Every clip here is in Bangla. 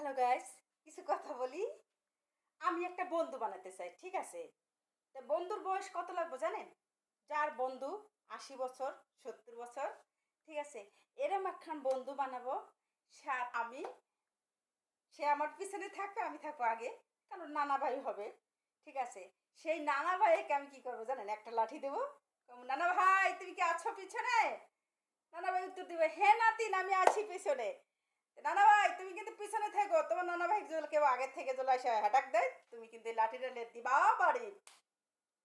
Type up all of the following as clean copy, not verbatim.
হ্যালো গাইস, কিছু কথা বলি। আমি একটা বন্ধু বানাতে চাই, ঠিক আছে? তা বন্ধুর বয়স কত লাগবে জানেন? যার বন্ধু ৮০ বছর, ৭০ বছর, ঠিক আছে? এরম একখান বন্ধু বানাবো। আমি, সে আমার পিছনে থাকবে, আমি থাকবো আগে। কারণ নানা ভাই হবে, ঠিক আছে? সেই নানা ভাইকে আমি কি করবো জানেন? একটা লাঠি দেবো। নানা ভাই তুমি কি আছো পিছনে? নানা ভাই উত্তর দিবে, হ্যাঁ নাতিন আমি আছি পিছনে। নানা ভাই তুমি কিন্তু পিছনে থেকো, তোমার নানা ভাই যদি কেউ আগে থেকে চলে আসে হ্যাটাক দেয়, তুমি কিন্তু এই লাঠিটা দিবা বাড়ি,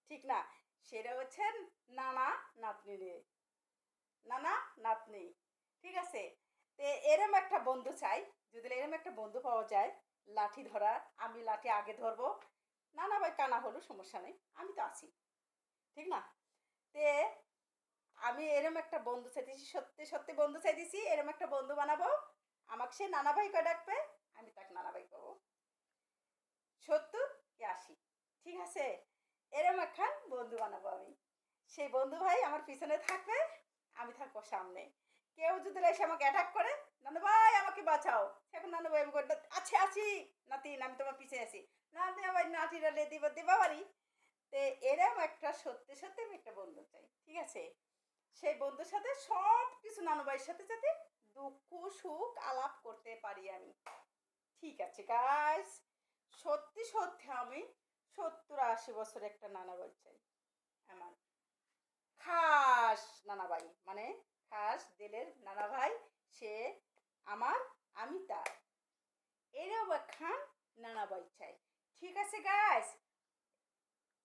ঠিক না? সেটা হচ্ছেন নানা নাতনি রে, নানা নাতনি, ঠিক আছে? তে এরম একটা বন্ধু চাই। যদি এরম একটা বন্ধু পাওয়া যায়, লাঠি ধরা, আমি লাঠি আগে ধরবো। নানা ভাই কানা হলো সমস্যা নেই, আমি তো আছি, ঠিক না? তে আমি এরম একটা বন্ধু চাইতেছি, সত্যি সত্যি বন্ধু চাইতেছি, এরম একটা বন্ধু বানাবো। আমাকে সে নানা ভাই কয় ডাকবে, আমি তাকে নানা ভাই পাবো। ৭০ কি ৮০, ঠিক আছে? এরম একখান বন্ধু বানাবো আমি। সেই বন্ধু ভাই আমার পিছনে থাকবে, আমি থাকবো সামনে। কেউ যদি এসে আমাকে অ্যাটাক করে, নানু ভাই আমাকে বাঁচাও, এখন নানু ভাই আমি আছি আছি নাতিন আমি তোমার পিছিয়ে আছি। না ভাই নাতিরা লে দিব দিবা বাড়ি। তে এরম একটা সত্যি সত্যি আমি একটা বন্ধু চাই, ঠিক আছে? সেই বন্ধুর সাথে সব কিছু নানু ভাইয়ের সাথে যাতে দুঃখ সুখ আলাপ করতে পারি আমি, ঠিক আছে গাইস? সত্যি সত্যি আমি ৭০ ৮০ বছর একটা নানা ভাই চাই আমার। খাস নানা ভাই মানে খাস দিলের নানা ভাই। সে আমার, আমি তার। এরও একখান নানা ভাই চাই, ঠিক আছে গাইস?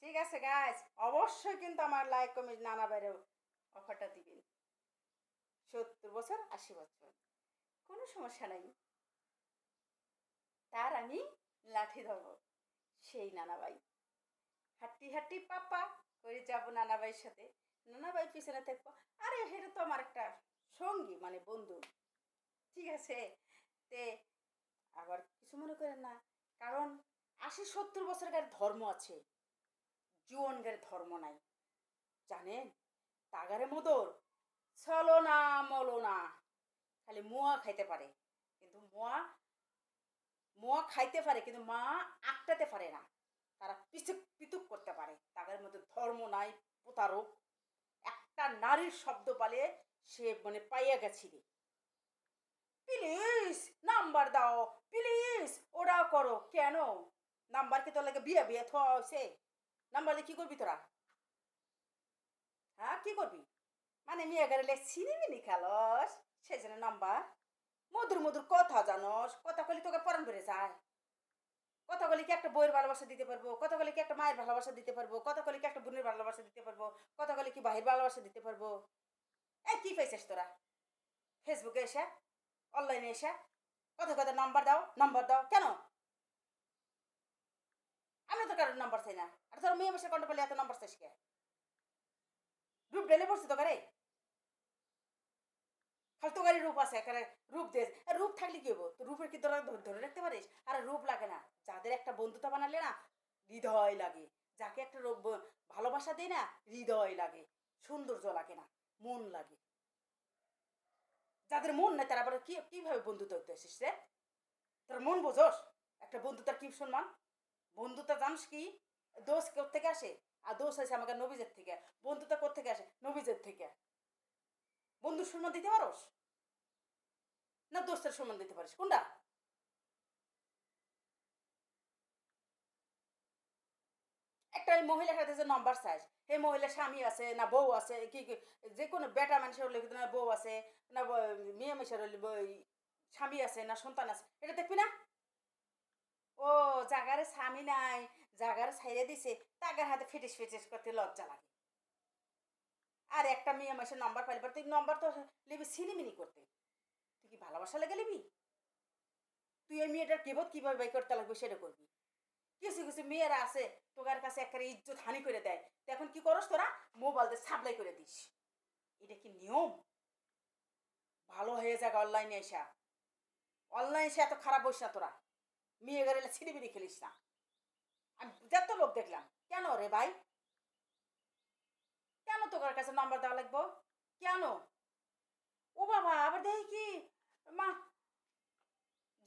ঠিক আছে গাইস, অবশ্যই কিন্তু আমার লাইক কমেন্ট নানা ভাইয়ের অফারটা দিবেন। ৭০ বছর ৮০ বছর, কোনো সমস্যা নাই। তার আমি লাঠি ধরবো, সেই নানা ভাই। হাঁটি হাঁটি পাপা করে যাব নানা ভাইয়ের সাথে। নানা ভাই পিছনে থাকবো। আরে এটা তো আমার একটা সঙ্গী মানে বন্ধু, ঠিক আছে? তে আবার কিছু মনে করেন না, কারণ ৮০ ৭০ বছরের ধর্ম আছে, জুয়নগের ধর্ম নাই, জানেন? তাগারে মদর চলো না মলো না, খালি মোয়া খাইতে পারে, কিন্তু মোয়া মোয়া খাইতে পারে কিন্তু মা আটকাতে পারে না। তারা পিছুক পিতুক করতে পারে, তাদের মধ্যে ধর্ম নাই, প্রতারক। একটা নারীর শব্দ পালে সে মানে পাইয়া গেছিল। প্লিজ নাম্বার দাও, প্লিজ ওরা করো কেন? নাম্বার কি তোর লাগে বিয়ে বিয়ে থোয়া হয়েছে? নাম্বার দিয়ে কি করবি তোরা? হ্যাঁ কি করবি? মানে মেয়ে গেলে চিনিমিনি খেলস, সেই জন্য নাম্বার। মধুর মধুর কথা জানস, কথা কলি তোকে পরান বেড়ে যায়। কথা বলি কি একটা বইয়ের ভালোবাসা দিতে পারবো, কথা বলি কি একটা মায়ের ভালোবাসা দিতে পারবো, কথা বলি কি একটা বোনের ভালোবাসা দিতে পারবো, কথা বলি কি ভাইয়ের ভালোবাসা দিতে পারবো। এই কি পাইছিস তোরা ফেসবুকে এসে, অনলাইনে এসে কথা কথা নাম্বার দাও নাম্বার দাও কেন? আমি তো কারোর নাম্বার চাই না। আর তোর মেয়ে বসে কন্ঠ পেলে এত নাম্বার চাইস কে? রূপ ঢেলে পড়ছি তো গাড়ি, ফালতু গাড়ি রূপ আছে এখানে। রূপ দে, রূপ থাকলে কি হবো? তো রূপের কি তোরা ধরে রাখতে পারিস? আর রূপ লাগে না, যাদের একটা বন্ধুতা বানালে না হৃদয় লাগে, যাকে একটা ভালোবাসা দেয় না হৃদয় লাগে, সৌন্দর্য লাগে না, মন লাগে। যাদের মন নাই তারা আবার কি কিভাবে বন্ধুত্ব হতে আসিস রে? তোর মন বোঝস একটা বন্ধুতার কি সম্মান? বন্ধুতা জানিস কি? দোষ কোত্থেকে আসে? আর দোষ আছে আমাকে নবীজের থেকে। বন্ধুতা কোত্থেকে আসে? নবীজের থেকে। বন্ধুর সম্মান দিতে পারস না দোস্তের সম্মান দিতে পারিস, কোনটা? একটা ওই মহিলার সাথে যে নম্বর চাইস, সেই মহিলার স্বামী আছে না বউ আছে, কি কি যে কোনো বেটা মানুষের হলে কিন্তু না বউ আছে, না মেয়ে মানুষের হলে স্বামী আছে না সন্তান আছে, এটা দেখবি না? ও জাগারে স্বামী নাই, জাগারে ছাইড়ে দিছে, তাগার হাতে ফিটিস ফিটিস করতে লজ্জা লাগে। আর একটা মেয়ে মানুষের নম্বর পাইলে তুই নম্বর তো লিবি ছিনিমিনি করতে, তুই কি ভালোবাসা লেগে লিবি? তুই এই মেয়েটার কেবত কিভাবে বাই করতে লাগবে সেটা করবি। কিছু কিছু মেয়েরা আছে তোকার কাছে একটা ইজ্জত হানি করে দেয়, তো এখন কি করস তোরা? মোবাইল দিয়ে সাপ্লাই করে দিস। এটা কি নিয়ম? ভালো হয়ে যাক অনলাইনে এসা, অনলাইনে এসে এত খারাপ বসিস না তোরা, মেয়ে গেলে ছিনিবিনি খেলিস না। আমি যত লোক দেখলাম, কেন রে ভাই? কেন তোকার কাছে নাম্বার দেওয়া লাগবো? কেন? ও বাবা আবার দেখি কি মা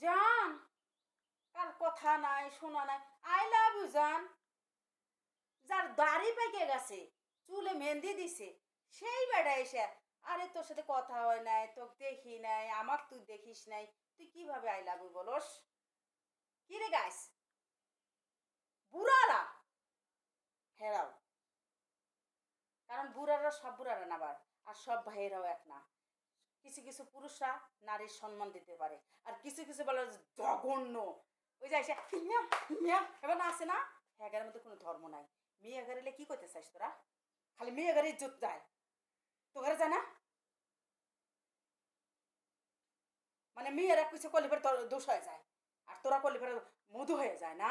জান, কথা নাই শোনা নাই। আই লাভ ইউ জান। যার দাড়ি পেকে গেছে, চুলে মেহেন্দি দিছে, সেই বেড়া এসে আরে তোর সাথে কথা হয় নাই, তোকে দেখি নাই, আমার তুই দেখিস নাই, তুই কিভাবে আই লাভ ইউ বলস? কি রে গাইস, বুড়ারা হেরাও, কারণ বুড়ারা সব বুড়ারা না আবার, আর সব ভাইয়েরাও এক না। কিছু কিছু পুরুষরা নারীর সম্মান দিতে পারে, আর কিছু কিছু বলে জঘন্য। ওই যে এসে এবার না আছে না, হ্যাগারের মধ্যে কোনো ধর্ম নাই। মেয়ে গাড়িলে কি করতে চাইস তোরা? খালি মেয়ে গাড়ি ইজ্জত যায়, তো ঘরে যায় না? মানে মেয়েরা কিছু করলে পরে তোর দোষ হয়ে যায়, আর তোরা করলে পরে মধু হয়ে যায় না?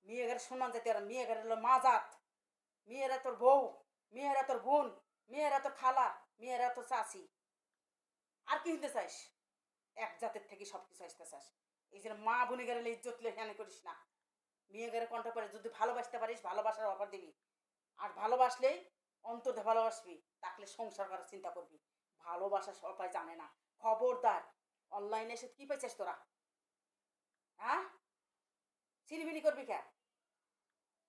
মেয়ে ঘরে সম্মান যেতে আর মেয়ে ঘরে হলো মা জাত। মেয়েরা তোর বউ, মেয়েরা তোর বোন, মেয়েরা তোর খালা, মেয়েরা তোর চাষি। আর কি হতে চাইস? এক জাতের থেকে সব কিছু আসতে চাস। এই যে মা বোনে গেলে ইজ্জত লেখানে করিস না। মেয়ে গেলে কণ্ঠ করে যদি ভালোবাসতে পারিস ভালোবাসার অফার দিবি, আর ভালোবাসলেই অন্তরে ভালোবাসবি, তাকলে সংসার করার চিন্তা করবি। ভালোবাসা সবাই জানে না, খবরদার। অনলাইনে এসে কি পাইছিস তোরা? হ্যাঁ, চিনিবিনি করবি কে?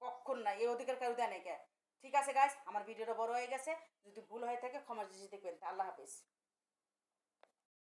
কখন না, এই অধিকার কারো দেয় নাই কে? ঠিক আছে গাইস, আমার ভিডিওটা বড় হয়ে গেছে, যদি ভুল হয়ে থাকে ক্ষমা দৃষ্টিতে দেখবেন। আল্লাহ হাফেজ।